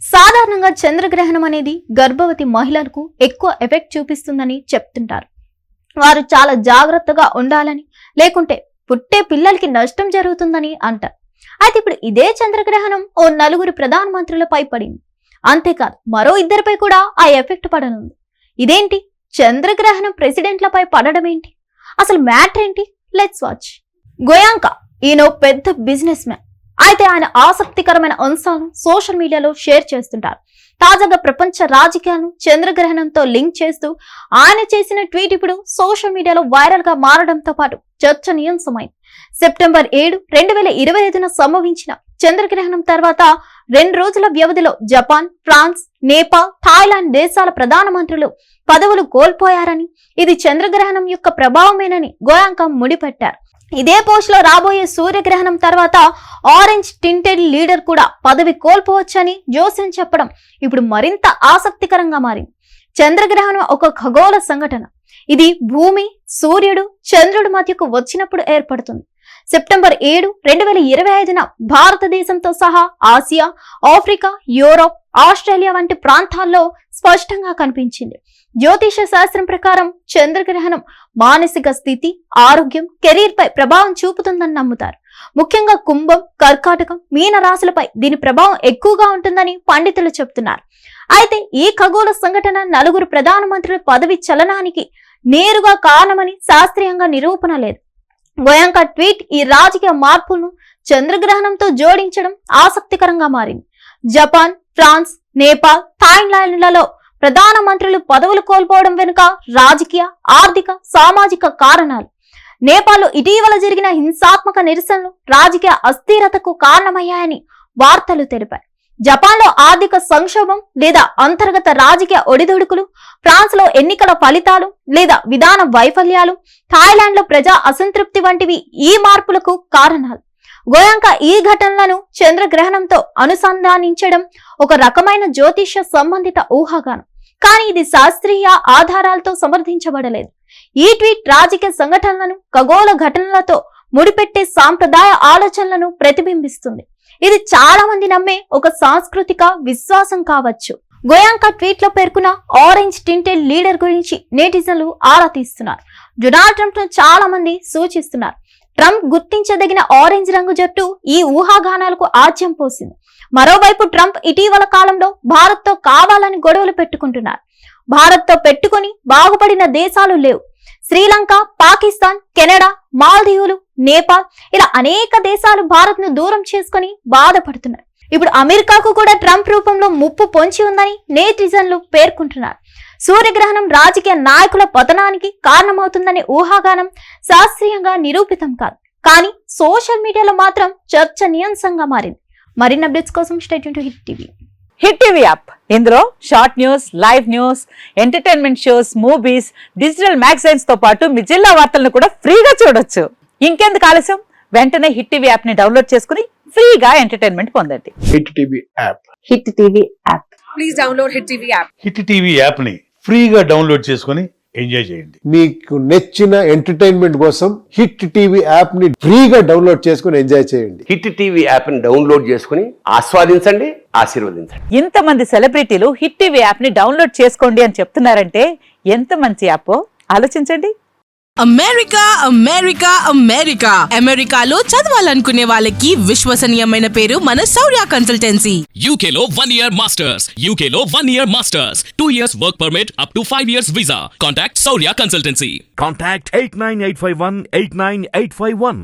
సాధారణంగా చంద్రగ్రహణం అనేది గర్భవతి మహిళలకు ఎక్కువ ఎఫెక్ట్ చూపిస్తుందని చెప్తుంటారు. వారు చాలా జాగ్రత్తగా ఉండాలని, లేకుంటే పుట్టే పిల్లలకి నష్టం జరుగుతుందని అంటారు. అయితే ఇప్పుడు ఇదే చంద్రగ్రహణం ఓ 4 ప్రధానమంత్రులపై పడింది. అంతేకాదు మరో 2పై కూడా ఆ ఎఫెక్ట్ పడనుంది. ఇదేంటి, చంద్రగ్రహణం ప్రెసిడెంట్లపై పడడం ఏంటి, అసలు మ్యాటర్ ఏంటి? Let's watch. గోయాంకా ఈయన పెద్ద బిజినెస్ మ్యాన్. అయితే ఆయన ఆసక్తికరమైన అంశాలను సోషల్ మీడియాలో షేర్ చేస్తుంటారు. తాజాగా ప్రపంచ రాజకీయాలను చంద్రగ్రహణంతో లింక్ చేస్తూ ఆయన చేసిన ట్వీట్ ఇప్పుడు సోషల్ మీడియాలో వైరల్ గా మారడంతో పాటు చర్చనీయాంశమైంది. సెప్టెంబర్ 7, 2025న సంభవించిన చంద్రగ్రహణం తర్వాత 2 రోజుల వ్యవధిలో జపాన్, ఫ్రాన్స్, నేపాల్, థాయిలాండ్ దేశాల ప్రధానమంత్రులు పదవులు కోల్పోయారని, ఇది చంద్రగ్రహణం యొక్క ప్రభావమేనని గోయాంకా ముడిపెట్టారు. ఇదే పోస్ట్ లో రాబోయే సూర్యగ్రహణం తర్వాత ఆరెంజ్ టింటెడ్ లీడర్ కూడా పదవి కోల్పోవచ్చని జోస్యం చెప్పడం ఇప్పుడు మరింత ఆసక్తికరంగా మారింది. చంద్రగ్రహణం ఒక ఖగోళ సంఘటన. ఇది భూమి, సూర్యుడు, చంద్రుడి మధ్యకు వచ్చినప్పుడు ఏర్పడుతుంది. సెప్టెంబర్ 7, 2025న భారతదేశంతో సహా ఆసియా, ఆఫ్రికా, యూరోప్, ఆస్ట్రేలియా వంటి ప్రాంతాల్లో స్పష్టంగా కనిపించింది. జ్యోతిష శాస్త్రం ప్రకారం చంద్రగ్రహణం మానసిక స్థితి, ఆరోగ్యం, కెరీర్ పై ప్రభావం చూపుతుందని నమ్ముతారు. ముఖ్యంగా కుంభం, కర్కాటకం, మీన రాశులపై దీని ప్రభావం ఎక్కువగా ఉంటుందని పండితులు చెబుతున్నారు. అయితే ఈ ఖగోళ సంఘటన 4 ప్రధానమంత్రుల పదవి చలనానికి నేరుగా కారణమని శాస్త్రీయంగా నిరూపణ లేదు. గోయాంకా ట్వీట్ ఈ రాజకీయ మార్పులను చంద్రగ్రహణంతో జోడించడం ఆసక్తికరంగా మారింది. జపాన్, ఫ్రాన్స్, నేపాల్, థాయిలాండ్లలో ప్రధానమంత్రులు పదవులు కోల్పోవడం వెనుక రాజకీయ, ఆర్థిక, సామాజిక కారణాలు. నేపాల్లో ఇటీవల జరిగిన హింసాత్మక నిరసనలు రాజకీయ అస్థిరతకు కారణమయ్యాయని వార్తలు తెలిపాయి. జపాన్లో ఆర్థిక సంక్షోభం లేదా అంతర్గత రాజకీయ ఒడిదుడుకులు, ఫ్రాన్స్ లో ఎన్నికల ఫలితాలు లేదా విధాన వైఫల్యాలు, థాయిలాండ్ లో ప్రజా అసంతృప్తి వంటివి ఈ మార్పులకు కారణాలు. గోయాంకా ఈ ఘటనలను చంద్రగ్రహణంతో అనుసంధానించడం ఒక రకమైన జ్యోతిష సంబంధిత ఊహాగానం. కానీ ఇది శాస్త్రీయ ఆధారాలతో సమర్థించబడలేదు. ఈ ట్వీట్ రాజకీయ సంఘటనలను ఖగోళ ఘటనలతో ముడిపెట్టే సాంప్రదాయ ఆలోచనలను ప్రతిబింబిస్తుంది. ఇది చాలా మంది నమ్మే ఒక సాంస్కృతిక విశ్వాసం కావచ్చు. గోయాంకా ట్వీట్ లో పేర్కొన్న ఆరెంజ్ టింటెడ్ లీడర్ గురించి నెటిజన్లు ఆరా తీస్తున్నారు. డొనాల్డ్ ట్రంప్ ను చాలా మంది సూచిస్తున్నారు. ట్రంప్ గుర్తించదగిన ఆరెంజ్ రంగు జట్టు ఈ ఊహాగానాలకు ఆజ్యం పోసింది. మరోవైపు ట్రంప్ ఇటీవల కాలంలో భారత్ తో కావాలని గొడవలు పెట్టుకుంటున్నారు. భారత్ తో పెట్టుకుని బాగుపడిన దేశాలు లేవు. శ్రీలంక, పాకిస్తాన్, కెనడా, మాల్దీవులు, నేపాల్ ఇలా అనేక దేశాలు భారత్ ను దూరం చేసుకుని బాధపడుతున్నాయి. ఇప్పుడు అమెరికాకు కూడా ట్రంప్ రూపంలో ముప్పు పొంచి ఉందని నెటిజన్లు పేర్కొంటున్నారు. సూర్యగ్రహణం రాజకీయ నాయకుల పతనానికి కారణమవుతుందనే ఊహాగానం శాస్త్రీయంగా నిరూపితం కాదు. కానీ సోషల్ మీడియాలో మాత్రం చర్చనీయాంశంగా మారింది. మరిన్ని అప్డేట్స్ కోసం stay tune to hit TV. Hit TV app, ఇందులో short news, live news, entertainment shows, movies, digital magazines తో పాటు మీ జిల్లా వార్తలను కూడా ఫ్రీగా చూడొచ్చు. ఇంకెందుకు ఆలస్యం, వెంటనే హిట్ టీవీ యాప్ ని డౌన్లోడ్ చేసుకుని ఫ్రీగా ఎంటర్టైన్మెంట్ పొందండి. Hit TV app. Hit TV app. Please download hit TV app. Hit TV app ని ఫ్రీగా డౌన్లోడ్ చేసుకుని ఎంజాయ్ చేయండి. మీకు నచ్చిన ఎంటర్టైన్మెంట్ కోసం హిట్ టీవీ యాప్ ని ఫ్రీగా డౌన్లోడ్ చేసుకుని ఎంజాయ్ చేయండి. హిట్ టీవీ యాప్ ని డౌన్లోడ్ చేసుకుని ఆస్వాదించండి, ఆశీర్వదించండి. ఇంతమంది సెలబ్రిటీలు హిట్ టీవీ యాప్ ని డౌన్లోడ్ చేసుకోండి అని చెప్తున్నారంటే ఎంత మంచి యాప్ ఆలోచించండి. అమెరికా అమెరికా అమెరికా అమెరికాలో చదవాలనుకునే వాళ్ళకి విశ్వసనీయమైన పేరు మన శౌర్య కన్సల్టెన్సీ. UK లో 1 year masters. UK లో 1 year masters. 2 years work permit up to 5 years visa. Contact Saurya Consultancy. Contact 89851 89851.